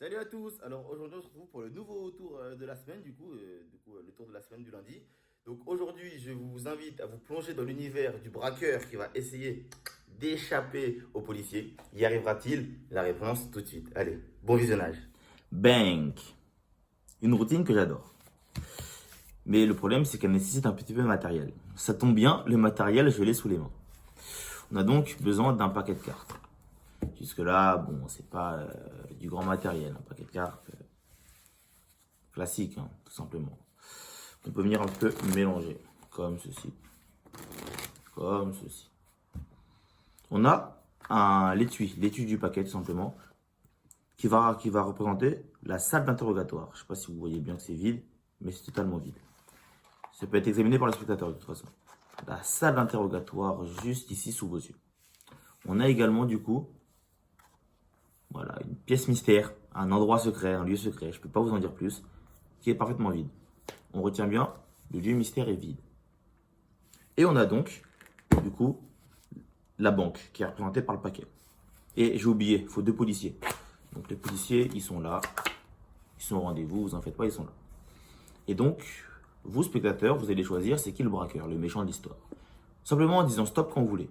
Salut à tous. Alors aujourd'hui on se retrouve pour le nouveau tour de la semaine, le tour de la semaine du lundi. Donc aujourd'hui je vous invite à vous plonger dans l'univers du braqueur qui va essayer d'échapper aux policiers. Y arrivera-t-il? La réponse tout de suite. Allez, bon visionnage. Bank. Une routine que j'adore. Mais le problème, c'est qu'elle nécessite un petit peu de matériel. Ça tombe bien, le matériel, je l'ai sous les mains. On a donc besoin d'un paquet de cartes. Jusque-là, bon, c'est pas du grand matériel. Un paquet de cartes classique, hein, tout simplement. On peut venir un peu mélanger, comme ceci. Comme ceci. On a l'étui du paquet, tout simplement, qui va représenter la salle d'interrogatoire. Je ne sais pas si vous voyez bien que c'est vide, mais c'est totalement vide. Ça peut être examiné par le spectateur de toute façon. La salle d'interrogatoire juste ici sous vos yeux. On a également du coup, voilà, une pièce mystère, un endroit secret, un lieu secret, je ne peux pas vous en dire plus, qui est parfaitement vide. On retient bien, le lieu mystère est vide. Et on a donc, du coup, la banque qui est représentée par le paquet. Et j'ai oublié, il faut deux policiers. Donc les policiers, ils sont là, ils sont au rendez-vous, vous en faites pas, ils sont là. Et donc, vous, spectateurs, vous allez choisir c'est qui le braqueur, le méchant de l'histoire. Simplement en disant stop quand vous voulez.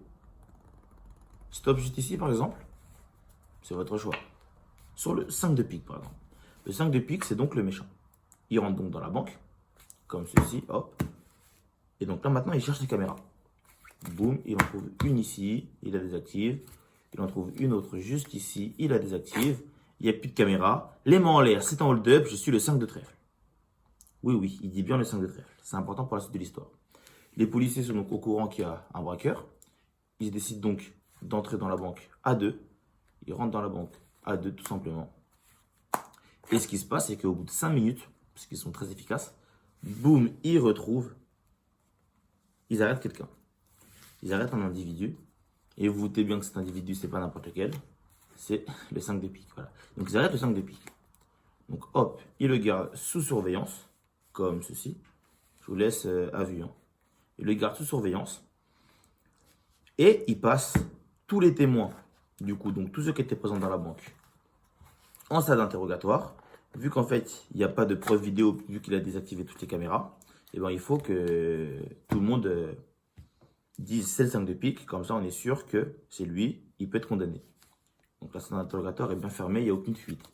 Stop juste ici, par exemple. C'est votre choix. Sur le 5 de pique, par exemple. Le 5 de pique, c'est donc le méchant. Il rentre donc dans la banque, comme ceci, hop. Et donc là, maintenant, il cherche les caméras. Boum, il en trouve une ici, il la désactive. Il en trouve une autre juste ici, il la désactive. Il n'y a plus de caméra. Les mains en l'air, c'est un hold-up, je suis le 5 de trèfle. Oui, oui, il dit bien le 5 de trèfle. C'est important pour la suite de l'histoire. Les policiers sont donc au courant qu'il y a un braqueur. Ils décident donc d'entrer dans la banque à deux. Ils rentrent dans la banque à deux, tout simplement. Et ce qui se passe, c'est qu'au bout de 5 minutes, parce qu'ils sont très efficaces, boum, ils retrouvent, ils arrêtent quelqu'un. Ils arrêtent un individu. Et vous vous doutez bien que cet individu, c'est pas n'importe lequel. C'est le 5 de pique. Voilà. Donc ils arrêtent le 5 de pique. Donc hop, ils le gardent sous surveillance, comme ceci. Je vous laisse à vue. Hein. Ils le gardent sous surveillance. Et ils passent tous les témoins, du coup, donc tous ceux qui étaient présents dans la banque, en salle d'interrogatoire. Vu qu'en fait, il n'y a pas de preuve vidéo, vu qu'il a désactivé toutes les caméras, et ben, il faut que tout le monde dise c'est le 5 de pique. Comme ça, on est sûr que c'est lui, il peut être condamné. Donc la salle d'interrogatoire est bien fermée, il n'y a aucune fuite.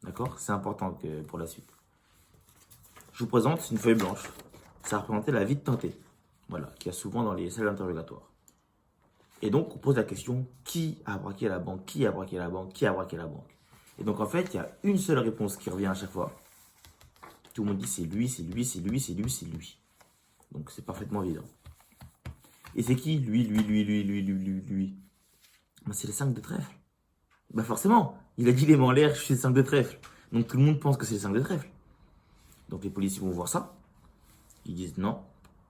D'accord? C'est important pour la suite. Je vous présente une feuille blanche. Ça représentait la vie de teinté. Voilà, qu'il y a souvent dans les salles d'interrogatoire. Et donc, on pose la question, qui a braqué la banque? Qui a braqué la banque? Qui a braqué la banque? Et donc, en fait, il y a une seule réponse qui revient à chaque fois. Tout le monde dit c'est lui, c'est lui, c'est lui, c'est lui, c'est lui. Donc, c'est parfaitement évident. Et c'est qui? Lui. Ben, c'est le 5 de trèfle. Bah forcément, il a dit les mains en l'air, je suis le 5 de trèfle. Donc, tout le monde pense que c'est le 5 de trèfle. Donc, les policiers vont voir ça. Ils disent non,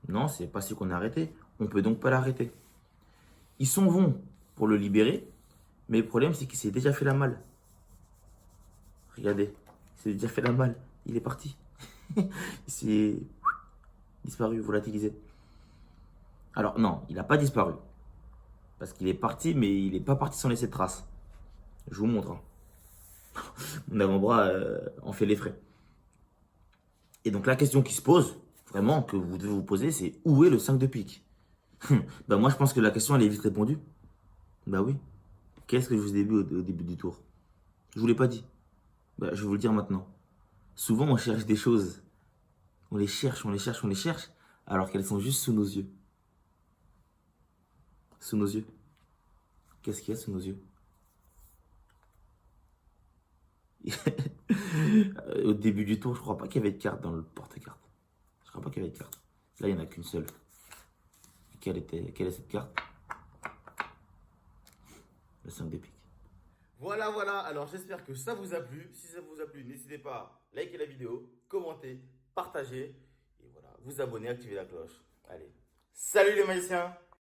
non, c'est pas celui qu'on a arrêté. On peut donc pas l'arrêter. Ils s'en vont pour le libérer, mais le problème c'est qu'il s'est déjà fait la malle. Regardez, il s'est déjà fait la malle. Il est parti. Il s'est disparu, volatilisé. Alors non, il n'a pas disparu. Parce qu'il est parti, mais il n'est pas parti sans laisser de traces. Je vous montre. Hein. Mon avant-bras en fait les frais. Et donc la question qui se pose, vraiment, que vous devez vous poser, c'est où est le 5 de pique? Bah moi je pense que la question elle est vite répondue. Bah oui. Qu'est-ce que je vous ai dit au début du tour? Je vous l'ai pas dit. Bah, je vais vous le dire maintenant. Souvent, on cherche des choses. On les cherche, on les cherche, on les cherche, alors qu'elles sont juste sous nos yeux. Sous nos yeux. Qu'est-ce qu'il y a sous nos yeux? Au début du tour, je crois pas qu'il y avait de carte dans le porte-carte. Je crois pas qu'il y avait de carte. Là, il n'y en a qu'une seule. Quelle est cette carte? Le 5 des piques. Voilà. Alors j'espère que ça vous a plu. Si ça vous a plu, n'hésitez pas à liker la vidéo, commenter, partager et voilà, vous abonner, activer la cloche. Allez, salut les magiciens!